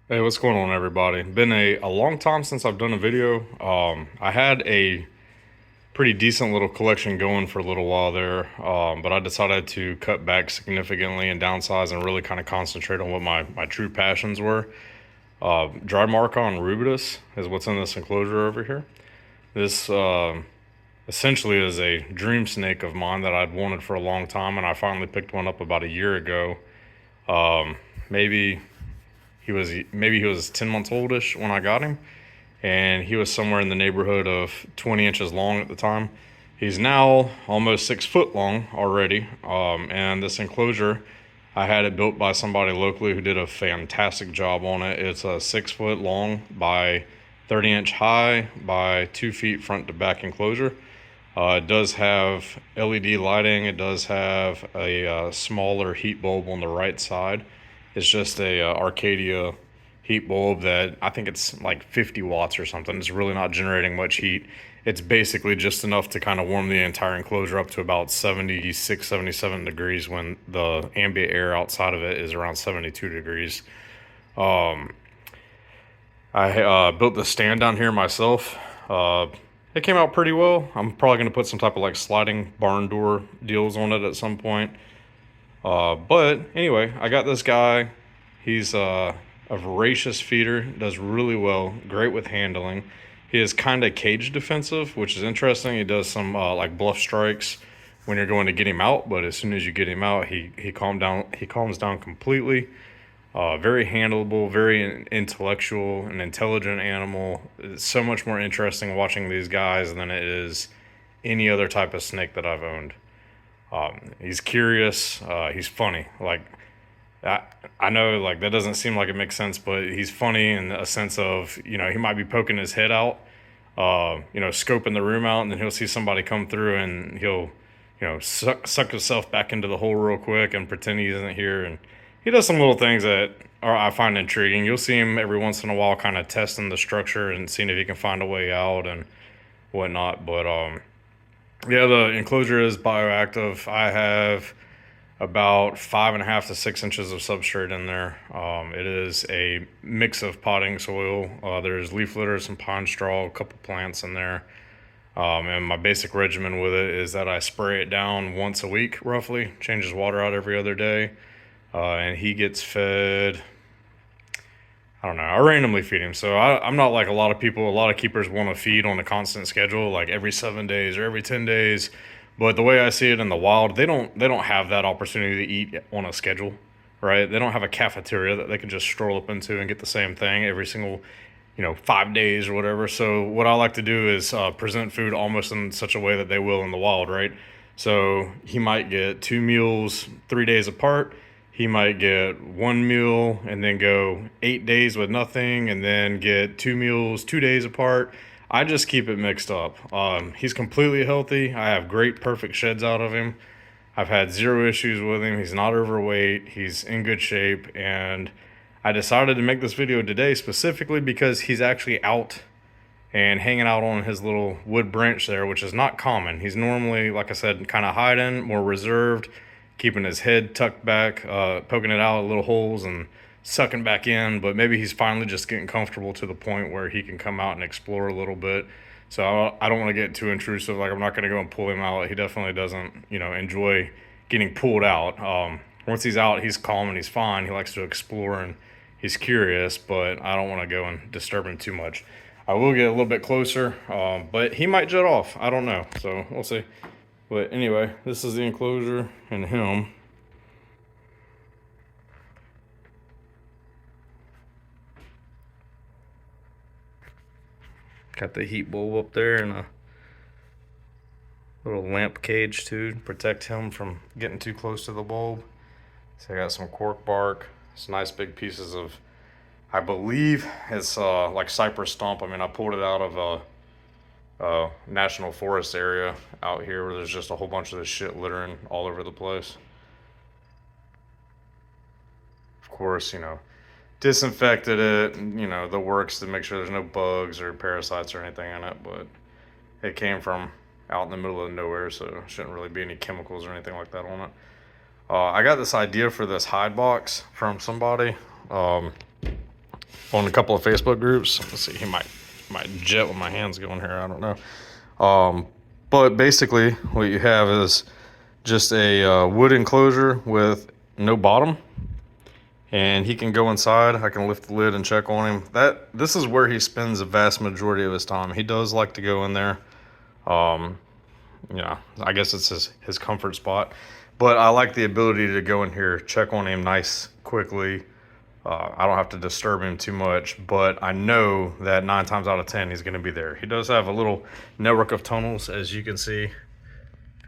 Hey, what's going on, everybody? Been a long time since I've done a video. I had a pretty decent little collection going for a little while there, but I decided to cut back significantly and downsize and really kind of concentrate on what my true passions were. Drymarchon Rubbidus is what's in this enclosure over here. This essentially is a dream snake of mine that I'd wanted for a long time, and I finally picked one up about a year ago. Maybe he was 10 months oldish when I got him, and he was somewhere in the neighborhood of 20 inches long at the time. He's now almost 6 foot long already. And this enclosure, I had it built by somebody locally who did a fantastic job on it. It's a 6 foot long by 30-inch high by 2 feet front to back enclosure. It does have LED lighting. It does have a smaller heat bulb on the right side. It's just a Arcadia heat bulb that I think it's like 50 watts or something. It's really not generating much heat. It's basically just enough to kind of warm the entire enclosure up to about 76, 77 degrees when the ambient air outside of it is around 72 degrees. I built the stand down here myself. It came out pretty well. I'm probably going to put some type of like sliding barn door deals on it at some point. But anyway, I got this guy. He's a voracious feeder, does really well, great with handling. He is kind of cage defensive, which is interesting. He does some like bluff strikes when you're going to get him out, but as soon as you get him out, he calms down completely. Very handleable, very intellectual, an intelligent animal. It's so much more interesting watching these guys than it is any other type of snake that I've owned. He's curious. He's funny. Like I, I know, like that doesn't seem like it makes sense, but he's funny in a sense of he might be poking his head out, scoping the room out, and then he'll see somebody come through, and he'll suck himself back into the hole real quick and pretend he isn't here, and he does some little things that I find intriguing. You'll see him every once in a while, kind of testing the structure and seeing if he can find a way out and whatnot. But yeah, the enclosure is bioactive. I have about 5.5 to 6 inches of substrate in there. It is a mix of potting soil. There's leaf litter, some pine straw, a couple plants in there. And my basic regimen with it is that I spray it down once a week, roughly. Changes water out every other day. And he gets fed, I don't know, I randomly feed him. So I'm not like a lot of people. A lot of keepers want to feed on a constant schedule, like every 7 days or every 10 days. But the way I see it in the wild, they don't have that opportunity to eat on a schedule, right? They don't have a cafeteria that they can just stroll up into and get the same thing every single 5 days or whatever. So what I like to do is present food almost in such a way that they will in the wild, right? So he might get 2 meals 3 days apart. He might get one meal and then go 8 days with nothing, and then get 2 meals 2 days apart. I just keep it mixed up. He's completely healthy. I have great, perfect sheds out of him. I've had zero issues with him. He's not overweight. He's in good shape. And I decided to make this video today specifically because he's actually out and hanging out on his little wood branch there, which is not common. He's normally, like I said, kind of hiding, more reserved, keeping his head tucked back, poking it out at little holes and sucking back in. But maybe he's finally just getting comfortable to the point where he can come out and explore a little bit. So I don't want to get too intrusive. Like, I'm not going to go and pull him out. He definitely doesn't, enjoy getting pulled out. Once he's out, he's calm and he's fine. He likes to explore and he's curious, but I don't want to go and disturb him too much. I will get a little bit closer, but he might jet off. I don't know. So we'll see. But anyway, this is the enclosure and him. Got the heat bulb up there and a little lamp cage too to protect him from getting too close to the bulb. So I got some cork bark, some nice big pieces of, I believe it's like cypress stump. I mean, I pulled it out of a national forest area out here where there's just a whole bunch of this shit littering all over the place. Of course, disinfected it, and, the works to make sure there's no bugs or parasites or anything in it, but it came from out in the middle of nowhere, so there shouldn't really be any chemicals or anything like that on it. I got this idea for this hide box from somebody. on a couple of Facebook groups. Let's see, he might jet with my hands going here. I don't know. But basically, what you have is just a wood enclosure with no bottom, and he can go inside. I can lift the lid and check on him. This is where he spends the vast majority of his time. He does like to go in there. Yeah, I guess it's his comfort spot. But I like the ability to go in here, check on him nice quickly. I don't have to disturb him too much, but I know that 9 times out of 10 he's going to be there. He does have a little network of tunnels, as you can see,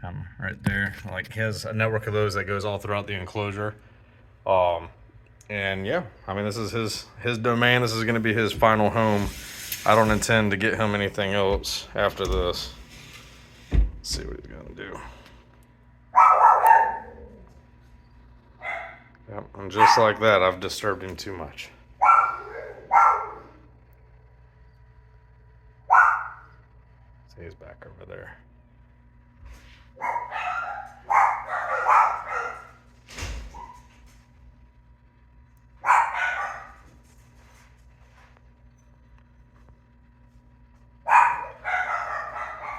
right there. Like, he has a network of those that goes all throughout the enclosure. And yeah, I mean, this is his domain. This is going to be his final home. I don't intend to get him anything else after this. Let's see what he's going to do. Yep, and just like that, I've disturbed him too much. See, he's back over there.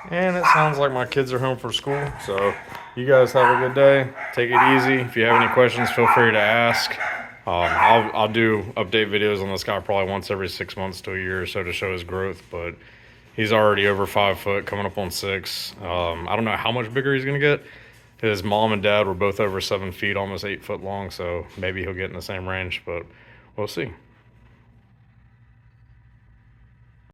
And it sounds like my kids are home from school, so you guys have a good day. Take it easy. If you have any questions, feel free to ask. I'll do update videos on this guy probably once every 6 months to a year or so to show his growth, but he's already over 5 foot, coming up on 6. I don't know how much bigger he's going to get. His mom and dad were both over 7 feet, almost 8 foot long, so maybe he'll get in the same range, but we'll see.